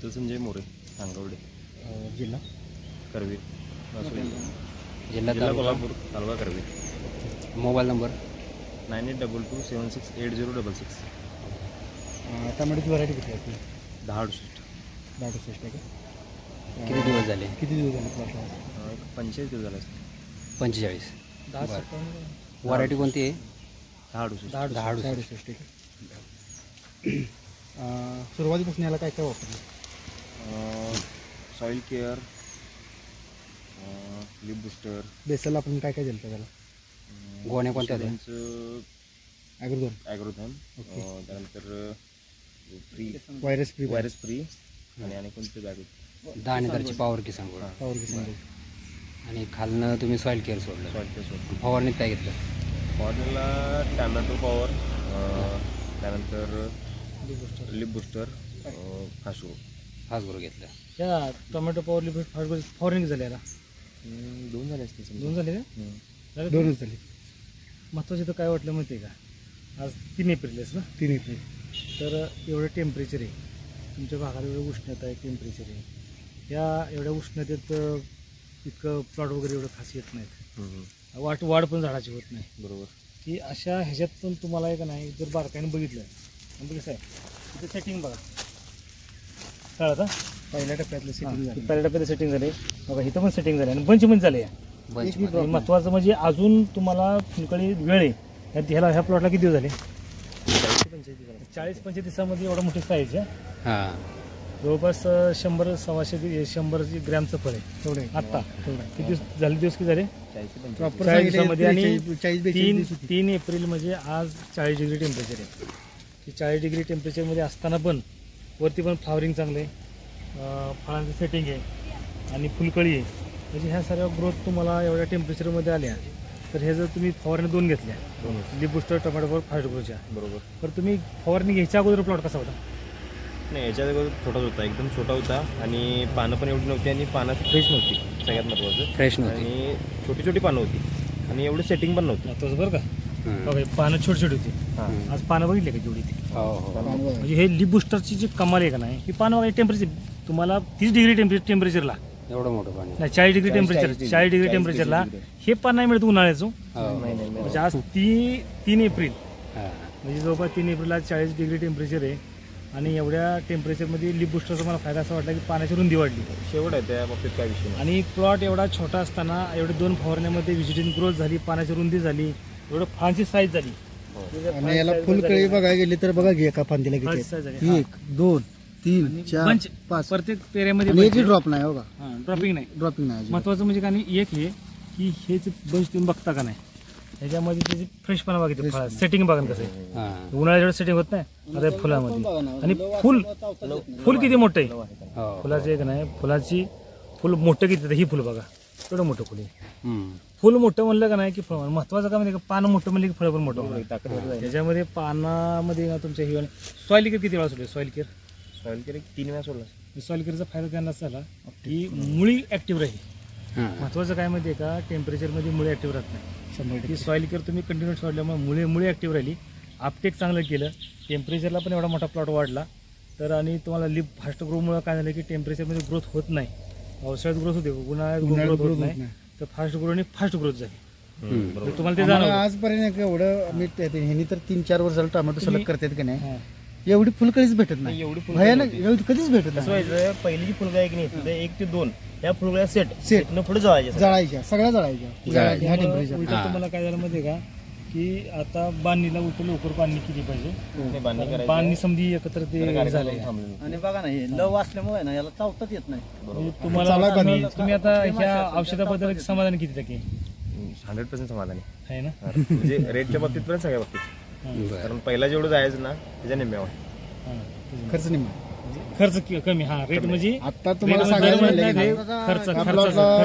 शीतल संजय मोरे, सांगवडे. जिल्हा करवीर, जिल्हा कोल्हापूर, तालुका करवीर. Mobile number 9822768066. टमाट्याची व्हरायटी किती आहे? 1068. 1068 आहे का? किती दिवस झाले? किती दिवस झाले प्लॉटला? 45 दिवस झाले. 45. 10 व्हरायटी कोणती आहे? 1068. 1068 आहे का? सुरुवातीपासून याला काय काय वापरलं? Soil care, lip booster. बेसल आपण काय काय दिलं त्याला? गोण्या कोणत्या होत्या? ॲग्रोथॅम. त्यानंतर व्हायरस फ्री आणि कोणते बॅग होते? दाणेदारची पॉवर किसान गोड. आणि खालनं तुम्ही सॉइल केअर सोडलं. फवारणीत काय घेतलं? फवारणीला टॅमॅटो पॉवर, त्यानंतर लिप बुस्टर, फास्ट ग्रो घेतलं. त्या टोमॅटो पॉवर लिप फवारणी झाली याला? 2 झाले असते. 2 झाले का? 2च झाले. महत्त्वाचं तर काय वाटलं माहिती आहे का? आज 3 एप्रिलच ना? 3 एप्रिल. तर एवढं टेम्परेचर आहे तुमच्या भागात, एवढं उष्णता आहे, टेम्परेचर आहे. या एवढ्या उष्णतेत इतकं प्लॉट वगैरे एवढं खास येत नाहीत. वाढ पण झाडाची होत नाही. बरोबर. की अशा ह्याच्यातून तुम्हाला आहे का नाही, जर बारकाईने बघितलं म्हणजे कसं आहे, इथं सेटिंग बघा कळतं. पहिल्या टप्प्यातलं सेटिंग झालं, पहिल्या टप्प्यात सेटिंग झाले बघा. इथं पण सेटिंग झाले आणि बंच पण झाले. महत्त्वाचं म्हणजे अजून तुम्हाला फुलकळी वेळ आहे. ह्या प्लॉटला किती दिवस झाले? 40-45 दिवसामध्ये एवढा मोठी साईज आहे. जवळपास 100-125 ग्रॅमचं फळ आहे. तेवढे आत्ता किती दिवस झाले? दिवस किती झाले? 40 दिवसामध्ये. आणि 3 एप्रिल म्हणजे आज 40 डिग्री टेम्परेचर आहे. 40 डिग्री टेम्परेचरमध्ये असताना पण वरती पण फ्लावरिंग चांगलं आहे, फळांचं सेटिंग आहे आणि फुलकळी आहे. म्हणजे ह्या सर्व ग्रोथ तुम्हाला एवढ्या टेम्परेचरमध्ये आल्या तर हे जर तुम्ही फवारणी 2 घेतल्या, लिप बुस्टर, टोमॅटोवर फास्ट ग्रोच्या, बरोबर, तर तुम्ही फवारणी घ्यायच्या अगोदर प्लॉट कसा होता? नाही, याच्या अगोदर छोटाच होता, एकदम छोटा होता आणि पानं पण एवढी नव्हती आणि पानाची फ्रेश नव्हती. सगळ्यात महत्त्वाचं फ्रेश नव्हती आणि छोटी छोटी पानं होती आणि एवढी सेटिंग पण नव्हती. तसं बरं का? बघा पानं छोटी छोटी होती. आज पानं बघितले का जेवढी ती? म्हणजे हे लिप बुस्टरची जी कमाल आहे का नाही, ही पानं बघा. टेम्परेचर तुम्हाला 30 डिग्री टेम्परेचरला एवढं मोठं पाणी नाही, 40 डिग्री टेम्परेचर, 40 डिग्री टेम्परेचरला हे पान नाही मिळत उन्हाळ्याचं. म्हणजे आज 3 एप्रिल म्हणजे जवळपास 3 एप्रिलला 40 डिग्री टेम्परेचर आहे आणि एवढ्या टेम्परेचरमध्ये लिप बुस्टरचा मला फायदा असा वाटला की पाण्याची रुंदी वाढली. शेवट आहे त्या बाबतीत काय विषय. आणि प्लॉट एवढा छोटा असताना एवढे 2 फवारण्यामध्ये व्हिजिटिंग ग्रोथ झाली, पाण्याची रुंदी झाली, एवढं फळांची साईज झाली. आणि याला फुलकळी बघायला गेली तर बघा की एका फांदीला किती? 1 2 3 4 5 प्रत्येक पेऱ्यामध्ये एकही ड्रॉप नाही. हो का? ड्रॉपिंग नाही. महत्वाचं म्हणजे का नाही, एक हे की हेच बंच तुम्ही बघता का नाही, ह्याच्यामध्ये त्याची फ्रेशपणा बघितलं, फळ सेटिंग बघा कसं आहे. उन्हाळ्यात सेटिंग होत नाही आता फुलामध्ये. आणि फुल किती मोठं आहे फुलाचं एक नाही, फुल मोठं किती, ही फुल बघा एवढं मोठं फुल आहे. फुल मोठं म्हणलं का नाही की फळ महत्वाचं काय म्हणजे पानं मोठं म्हणलं की फळ पण मोठं. त्याच्यामध्ये पानामध्ये तुमच्या ही सॉइल केअर किती वेळा सोडले? सॉइल केअर 3 वेळा सोडला. सॉइल केअरचा फायदा त्यांना झाला की मुळी ऍक्टिव्ह राहील. महत्वाचं काय माहिती आहे का, टेम्परेचरमध्ये मुळे ऍक्टिव्ह राहत नाही. की सॉइल केअर तुम्ही कंटिन्यू सोडल्यामुळे मुळे ऍक्टिव्ह राहिली, आपटेक चांगलं केलं, टेम्परेचरला पण एवढा मोठा प्लॉट वाढला. तर आणि तुम्हाला लिप फास्ट ग्रोमुळे काय झालं की टेम्परेचरमध्ये ग्रोथ होत नाही. पावसाळ्यात ग्रोथ होते, उन्हाळ्यात ग्रोथ होत नाही. तर फास्ट ग्रोथ झाली. तुम्हाला ते जाणवलं आजपर्यंत एवढं मी ह्यांनी तर 3-4 वर्षाला टोमॅटो सलग करतात की नाही, एवढी फुलकळीच भेटत नाही. एवढी कधीच भेटत नाही. पहिली जी फुलगळी की नाही 1 ते 2 या फुलगळ्या सेट पुढे जळायच्या, सगळ्या जळायच्या ह्या टेम्परेचर. तुम्हाला काय झालं माहिती आहे का की आता बांधणीला उलट लवकर बांधणी केली पाहिजे. बांधणी समधी एकत्र ते झाले. आणि बघा ना, हे लव असल्यामुळे ना याला चावताच येत नाही. तुम्हाला तुम्ही आता ह्या औषधाबद्दल समाधान किती टक्के? 100% समाधानी आहे ना. म्हणजे रेटच्या बाबतीत पण सगळ्या बाबतीत. कारण पहिला जेवढं जायचं ना त्याच्या निम्म्यावर खर्च निम्मा, खर्च कमी. हा रेट म्हणजे आता तुम्हाला सांगायला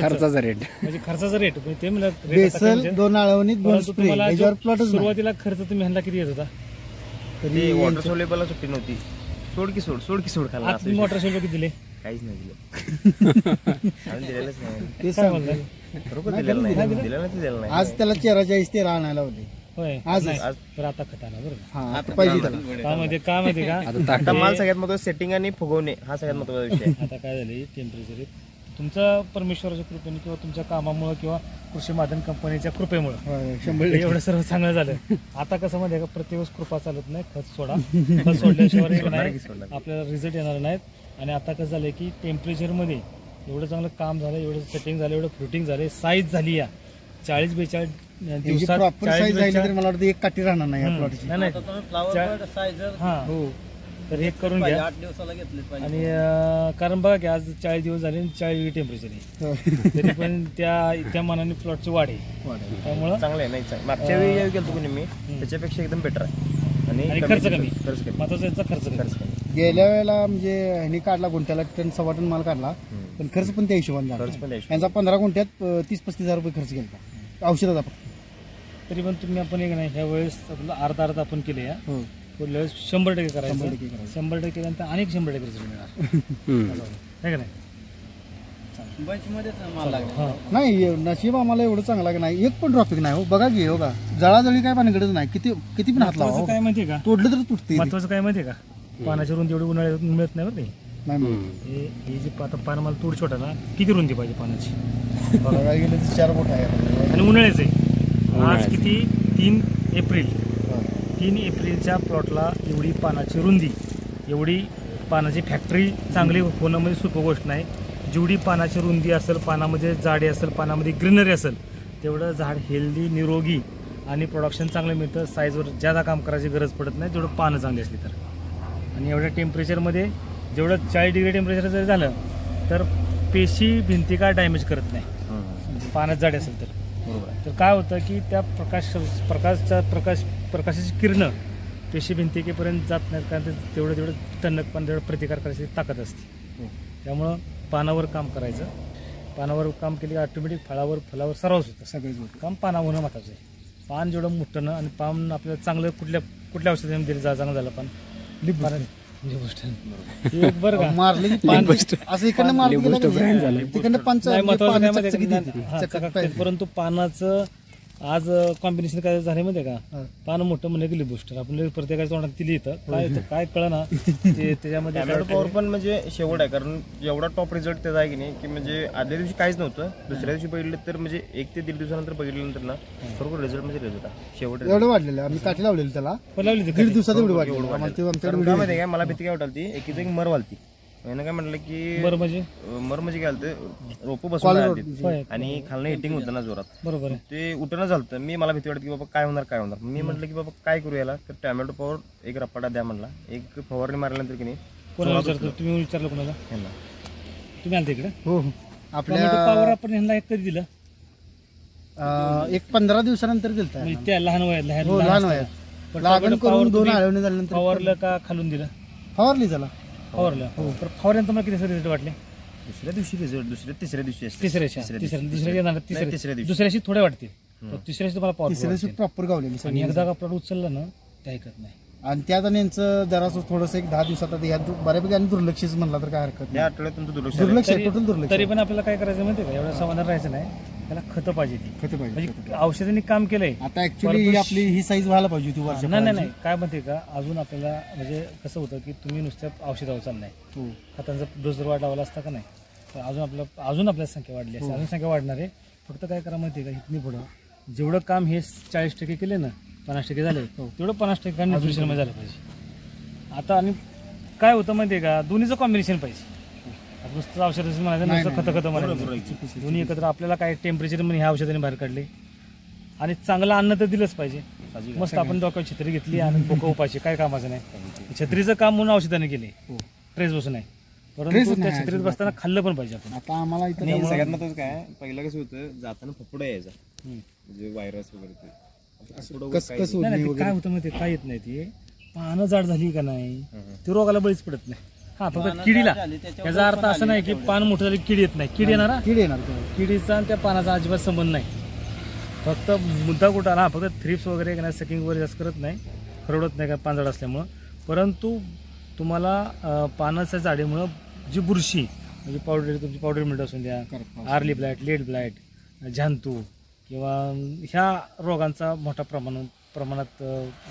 खर्चाचा रेट म्हणजे खर्चाचा रेट ते म्हणलं. बेसल 2 आळवणीत 2 स्प्रे याच्यावर प्लॉट. सुरुवातीला खर्च तुम्ही ह्यांना किती येत होता? तरी वॉटर सोलेबलला सुट्टी नव्हती. सोड की सोड खाल्ला. तुम्ही वॉटर सोल्ड किती दिले? काहीच नाही दिलं. दिलेलंच नाही. ते सांग दिलेलं नाही. आज त्याला 13 आणायला होते. होय आज नाही, तर आता खत आला बरोबर. हा आता पाहिजे त्याला. काय माहिती का आता माल सगळ्यात महत्वाचं सेटिंग आणि फुगवणे हा सगळ्यात महत्वाचा विषय आहे. आता काय झाले टेम्परेचर तुमच्या परमेश्वराच्या कृपेने किंवा तुमच्या कामामुळे किंवा कृषी माध्यम कंपनीच्या कृपेमुळे होय, 100% एवढं सर्व चांगलं झालं. आता कसं मध्ये का प्रत्येक वेळेस कृपा चालत नाही, खत सोडा, खत सोडल्याशिवाय नाही आपल्याला रिझल्ट येणार नाहीत. आणि आता कसं झालंय की टेम्परेचरमध्ये एवढं चांगलं काम झालं, एवढं सेटिंग झालं, एवढं फ्रुटिंग झाले, साईज झाली या 40-42 दिवसात प्रॉपर साईज झाली तर मला वाटतं एक काठी राहणार नाही या प्लॉटची. नाही आता तुम्ही फ्लावर सायझर हा हो तर हे करून घ्या. 8 दिवसाला घेतलेच पाहिजे. आणि कारण बघा की आज 40 दिवस झाले आणि 40 टेम्परेचर आहे, तरी पण त्या मानाने प्लॉटची वाढ आहे. त्यामुळं चांगलं आहे नाही चांगलं. मागच्या वेळी गेलो तुम्ही मी त्याच्यापेक्षा एकदम बेटर आहे आणि खर्च कमी. खर्च कमी महत्वाचा याचा खर्च कमी. खर्च कमी गेल्या वेळेला म्हणजे ह्यांनी काढला गुंठ्याला टन 1.25 टन माल काढला, पण खर्च पण त्या हिशोबाने झाला. खर्च पण द्यायचं. यांचा 15 गुंठ्यात 30-35 हजार रुपये खर्च केला औषधाचा फक्त. तरी पण तुम्ही आपण एक नाही ह्या वेळेस आपलं अर्धा आपण केले या हो पुढल्या वेळेस 100% 100% करायचं. करायचं. 100% केल्यानंतर अनेक 100% रिझल्ट मिळणार आहे का नाही. बंच मध्येच माल लागला. हा नाही नशीब आम्हाला एवढं चांगला की नाही, एक पण ट्रॉफिक नाही हो. बघा की हो का जळाजळी काय भानगडच नाही, किती पण हात लावा महत्वाचं हो. काय माहितीये का, तोडलं तर तुटते महत्वाचं काय माहितीये का, पानाची रुंदी एवढी उन्हाळ्यात मिळत नाही बरं ते. नाही म्हणून. हे जे आता पान मला तूड छोटा ना किती रुंदी पाहिजे पानाची बघायला गेलं तर 4 बोट आहे. आणि उन्हाळ्याच आहे. आज किती 3 एप्रिल. हो. 3 एप्रिलच्या प्लॉटला एवढी पानाची रुंदी, एवढी पानाची फॅक्टरी चांगली होणं म्हणजे सोपं गोष्ट नाही. जेवढी पानाची रुंदी असेल, पानामध्ये जाडी असेल, पानामध्ये ग्रीनरी असेल, तेवढं झाड हेल्दी निरोगी आणि प्रोडक्शन चांगलं मिळतं. साईजवर ज्यादा काम करायची गरज पडत नाही जेवढं पानं चांगली असली तर. आणि एवढ्या टेम्परेचरमध्ये जेवढं 40 डिग्री टेम्परेचर जर झालं तर पेशी भिंती काय डॅमेज करत नाही पाण्यात जाडी असेल तर. बरोबर आहे. तर काय होतं की त्या प्रकाशाची किरणं पेशी भिंतिकेपर्यंत जात नाहीत, कारण ते तेवढं टणकपण तेवढं प्रतिकार करायची ताकद असते. त्यामुळं पानावर काम करायचं. पानावर काम केले ऑटोमॅटिक फळावर सरावच होतं. सगळेच होतं. काम पानावर होणं महत्वाचं आहे. पान जेवढं मोठं आणि पान आपल्याला चांगलं कुठल्या औषधाने दिलं चांगलं झालं पान एक बरं का मारले की पान असं इकडनं मारलं गेलं तिकडनं पंच नाही, महत्वाचं काय माहिती चकचकीत आहे येते. का? हा, चकचकीत चकाकत. पाहिजे. परंतु पानाचं आज कॉम्बिनेशन काय झालं माहिती आहे हा. का, पान मोठं म्हणलं की लिबुस्टर आपण प्रत्येकाच्या तोंडात दिली इथं काय कळ ना त्याच्यामध्ये टॅमॅटो पॉवर पण म्हणजे शेवट आहे, कारण एवढा टॉप रिझल्ट त्याचा आहे की नाही की म्हणजे आदल्या दिवशी काहीच नव्हतं, दुसऱ्या दिवशी बघितलं तर म्हणजे 1 ते 1.5 दिवसानंतर बघितल्यानंतर ना बरोबर रिझल्ट म्हणजे रिझल्ट आहे शेवट. एवढं वाढलेलं आहे. आम्ही काठी लावलेली त्याला लावली 1.5 दिवसात एवढी वाढली. आम्हाला ते आमच्याकडे काय व्हिडिओ माहिती काय मला भीती काय वाटालती, एक मर वालती. यानं काय म्हटलं की बरं म्हणजे मर म्हणजे काय झालं, रोपं बसून राहिली होय. आणि खालनं हिटिंग होतं ना जोरात, बरोबर आहे. ते उठणं झालं. मला भीती वाटत की बाबा काय होणार. मी म्हटलं की बाबा काय करू याला, तर टॅमॅटो पॉवर एक रप्पाटा द्या म्हणला. एक फवारणी मारल्यानंतर की नाही कोणाला विचारतो तुम्ही, विचारलं कोणाला, ह्यांना तुम्ही आलते इकडे हो टोमॅटो आपल्या पावर आपण ह्यांना एक कधी दिलं, एक 15 दिवसानंतर दिलता. म्हणजे त्या लहान वयात हो लहान वयात पण लागण टोमॅटो करून पावर 2 तुम्ही आळवणी झाल्यानंतर फवारलं का खालून दिलं, फवारली त्याला. फवारलं तर फवारल्यानंतर तुम्हाला किती रिझल्ट वाटले, दुसऱ्या दिवशी रिझल्ट तिसऱ्या दिवशी असते. दुसऱ्या येणार नाही, तिसऱ्या दिवशी. दुसऱ्याशी थोडे वाटतील, तर तिसऱ्याशी तुम्हाला तिसऱ्या पॉवर दिवशी प्रॉपर गावलेली आणि सगळी. एकदा का प्लॉट उचललं ना ते ऐकत नाही. आणि त्यात आणि यांचं जरासं थोडंसं एक 10 दिवसात आता यात बऱ्यापैकी आणि दुर्लक्षच म्हणला तर काय हरकत या नाही. आठवड्यात तुमचं दुर्लक्ष झालं. दुर्लक्ष तरी- टोटल दुर्लक्ष. तरी पण आपल्याला काय करायचं माहिती का, एवढं समाधान राहायचं नाही, त्याला खतं पाहिजे ती. खतं पाहिजे. म्हणजे औषधांनी काम केलंय. आता ऍक्च्युली आपली ही साईज व्हायला पाहिजे होती वर्ष. नाही काय म्हणते का, अजून आपल्याला म्हणजे कसं होतं की तुम्ही नुसत्या औषधावर चाललाय, हो. खतांचा डोस जर लावला असता का नाही तर अजून आपल्याला संख्या वाढली असते, अजून संख्या वाढणार आहे. फक्त काय करा माहिती आहे का, इथनी पुढं जेवढं काम हे 40% केले ना, 50% झाले, तेवढं 50% न्यूट्रिशन मध्ये झालं पाहिजे. आता आणि काय होतं माहिती आहे का, दोन्हीचं कॉम्बिनेशन पाहिजे. आता नुसतं औषधाचं म्हणायचं, नुसतं खतं म्हणायचं, दोन्ही एकत्र. आपल्याला काय टेम्परेचर म्हणून ह्या औषधाने बाहेर काढले आणि चांगलं अन्न तर दिलंच पाहिजे. मस्त आपण डोक्यावर छत्री घेतली आणि बोकं उपाशी, काय कामाचं नाही. छत्रीचं काम म्हणून औषधाने केले, ट्रेस बसून नाही, परंतु त्या छत्रीत बसताना खाल्लं पण पाहिजे आपण. आता आम्हाला इथं नाही, सगळ्यात महत्त्वाचं काय, पहिलं कसं होतं, जाताना फपुडा यायचा म्हणजे व्हायरस वगैरे ते. कसं नाही, नाही, ते काय होतं माहिती, काय येत नाही, ते पानं जाड झाली का नाही ते रोगाला बळीच पडत नाही. हा फक्त किडीला, याचा अर्थ असं नाही की पान मोठं झाली किडी येत नाही. किडी येणार, कीड येणार तेव्हा. किडीचा आणि त्या पानाचा अजिबात संबंध नाही. फक्त मुद्दा कुठं आला, फक्त थ्रिप्स वगैरे नाही, सकिंग वगैरे जास्त करत नाही, खरवडत नाही का पानझाड असल्यामुळं. परंतु तुम्हाला पानाच्या जाडीमुळं जी बुरशी म्हणजे तुमची पावडर मिळत असून द्या, आर्ली ब्लाइट, लेड ब्लाइट, झांतू किंवा ह्या रोगांचा मोठ्या प्रमाणात प्रमाणात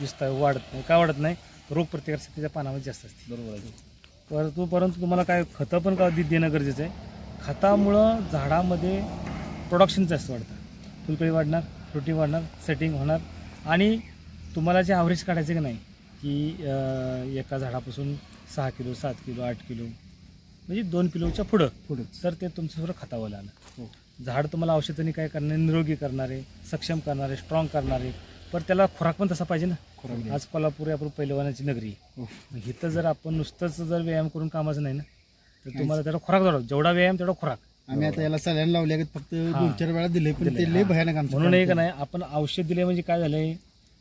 विस्तार वाढत नाही. का वाढत नाही? रोगप्रतिकारशक्ती त्या पानामध्ये जास्त असते. बरोबर आहे. परंतु तुम्हाला काय खतं पण का देणं गरजेचं आहे. खतामुळं झाडामध्ये प्रोडक्शन जास्त वाढतं, फुलकळी वाढणार, फ्रुटी वाढणार, सेटिंग होणार आणि तुम्हाला जे ॲव्हरेज काढायचं की नाही की एका झाडापासून 6 किलो 7 किलो 8 किलो म्हणजे 2 किलोच्या पुढं तर ते तुमचं सगळं खतावं आलं. झाड तुम्हाला औषधांनी काय करणारे, निरोगी करणारे, सक्षम करणारे, स्ट्रॉंग करणारे, पण त्याला खुराक पण तसा पाहिजे ना. आज कोल्हापूर आपण पहिलवानाची नगरी, इथं जर आपण नुसतंच जर व्यायाम करून कामाचं नाही ना तर तुम्हाला त्याला खुराक धरावं. जेवढा व्यायाम तेवढा खुराक. आम्ही आता याला सलाईन लावल्या फक्त 2-4 वेळा दिले पण ते लय भयानक आमचं म्हणून एक नाही आपण औषध दिले म्हणजे काय झालंय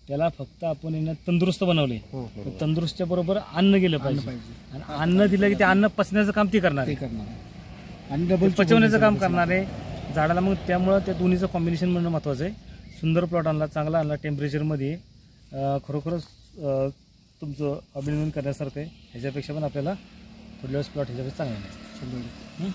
त्याला फक्त आपण यांना तंदुरुस्त बनवले. तंदुरुस्तीच्या बरोबर अन्न गेलं पाहिजे आणि अन्न दिलं की ते अन्न पचण्याचं काम ती करणार आणि डबल पचवण्याचं काम करणार आहे झाडाला. मग त्यामुळं त्या दोन्हीचं कॉम्बिनेशन म्हणणं महत्त्वाचं आहे. सुंदर प्लॉट आणला, चांगला आणला, टेम्परेचरमध्ये खरोखरच तुमचं अभिनंदन करण्यासारखं आहे. ह्याच्यापेक्षा पण आपल्याला पुढल्या वेळेस प्लॉट ह्याच्यापेक्षा चांगला नाही.